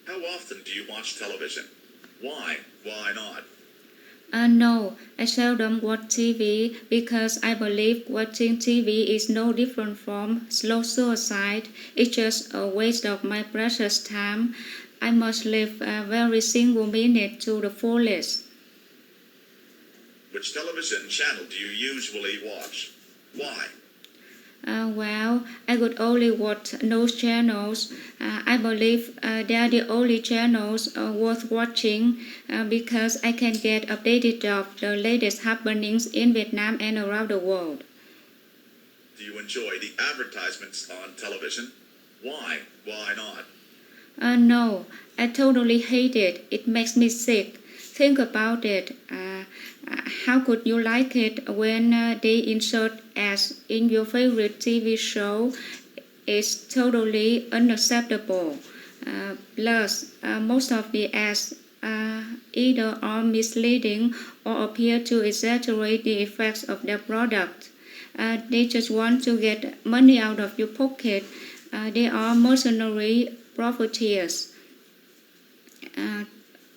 How often do you watch television? Why? Why not? No, I seldom watch TV because I believe watching TV is no different from slow suicide. It's just a waste of my precious time. I must live every single minute to the fullest. Which television channel do you usually watch? Why? Well, I could only watch those channels. I believe they are the only channels worth watching because I can get updated of the latest happenings in Vietnam and around the world. Do you enjoy the advertisements on television? Why? Why not? No, I totally hate it. It makes me sick. Think about it. How could you like it when they insert ads in your favorite TV show? It's totally unacceptable. Plus, most of the ads either are misleading or appear to exaggerate the effects of their product. They just want to get money out of your pocket. They are mercenary profiteers. Uh,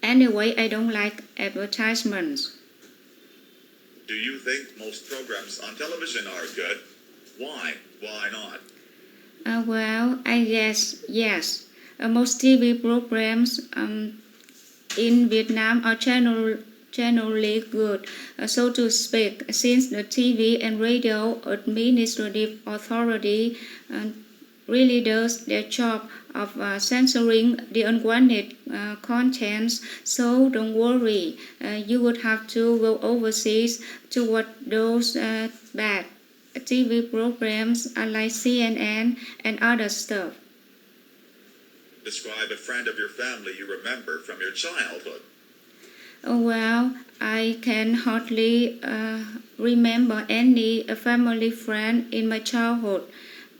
anyway, I don't like advertisements. Do you think most programs on television are good? Why? Why not? Well, I guess yes. Most TV programs in Vietnam are generally good, so to speak, since the TV and radio administrative authority really does their job of censoring the unwanted contents. So don't worry, you would have to go overseas to watch those bad TV programs like CNN and other stuff. Describe a friend of your family you remember from your childhood. Well, I can hardly remember any family friend in my childhood.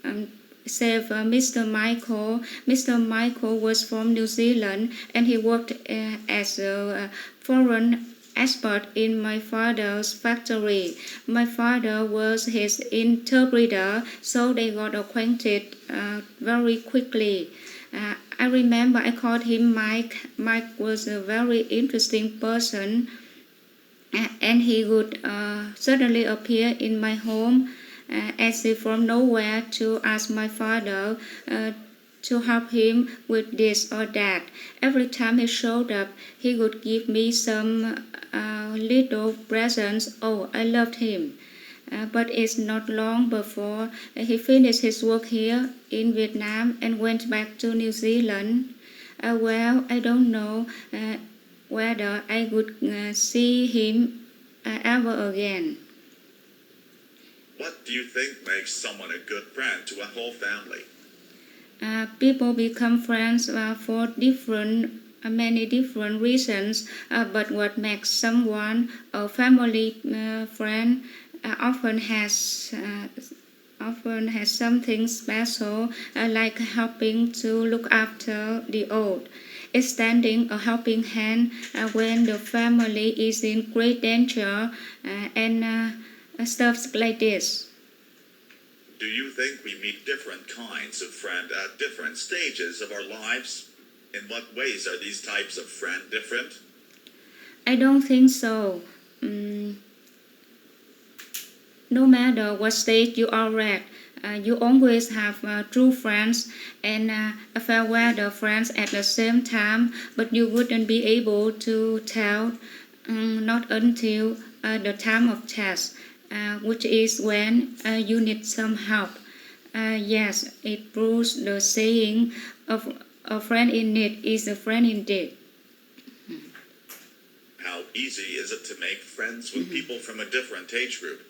Um, Save Mr. Michael. Mr. Michael was from New Zealand and he worked as a foreign expert in my father's factory. My father was his interpreter, so they got acquainted very quickly. I remember I called him Mike. Mike was a very interesting person, and he would suddenly appear in my home as if from nowhere to ask my father to help him with this or that. Every time he showed up, he would give me some little presents. Oh, I loved him. But it's not long before he finished his work here in Vietnam and went back to New Zealand. Well, I don't know whether I would see him ever again. What do you think makes someone a good friend to a whole family? People become friends for many different reasons, but what makes someone a family friend often has something special, like helping to look after the old, extending a helping hand when the family is in great danger, and stuff like this. Do you think we meet different kinds of friend at different stages of our lives? In what ways are these types of friend different? I don't think so. Mm, no matter what stage you are at, you always have true friends and fair weather friends at the same time, but you wouldn't be able to tell not until the time of test, which is when you need some help. Yes, it proves the saying of a friend in need is a friend indeed. How easy is it to make friends with people from a different age group?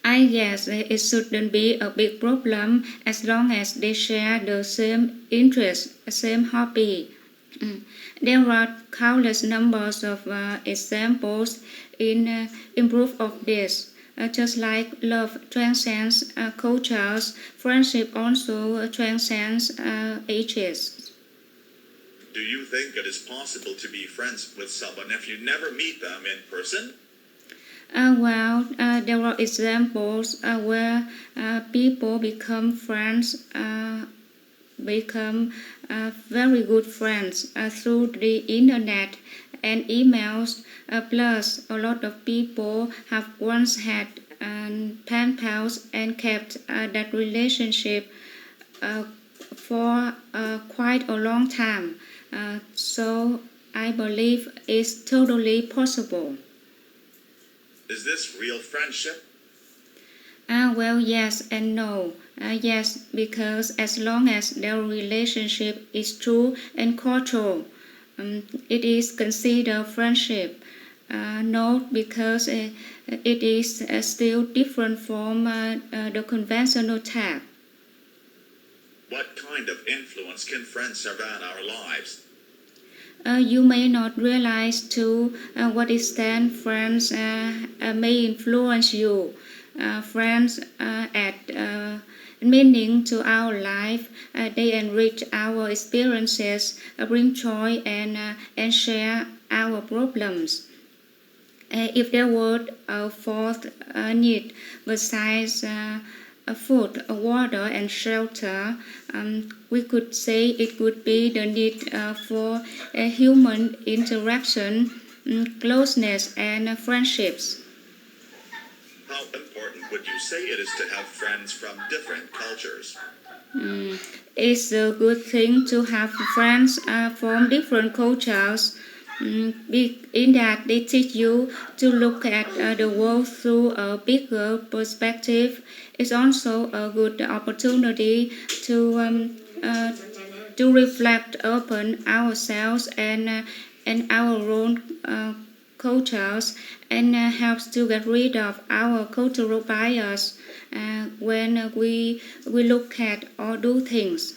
I guess it shouldn't be a big problem as long as they share the same interest, same hobby. There are countless numbers of examples in proof of this. Just like love transcends cultures, friendship also transcends ages. Do you think it is possible to be friends with someone if you never meet them in person? There are examples where people become friends, become very good friends through the internet and emails. Plus, a lot of people have once had pen pals and kept that relationship for quite a long time. So I believe it's totally possible. Is this real friendship? Well, yes and no. Yes, because as long as their relationship is true and cordial, it is considered friendship. No, because it is still different from the conventional type. What kind of influence can friends have on our lives? You may not realize to what extent friends may influence you. Friends add meaning to our life. They enrich our experiences, bring joy, and share our problems. If there were a fourth need besides food, water, and shelter, we could say it would be the need for human interaction, closeness, and friendships. How important would you say it is to have friends from different cultures? It's a good thing to have friends from different cultures. In that they teach you to look at the world through a bigger perspective. It's also a good opportunity to reflect upon ourselves and our own cultures, and helps to get rid of our cultural bias when we look at or do things.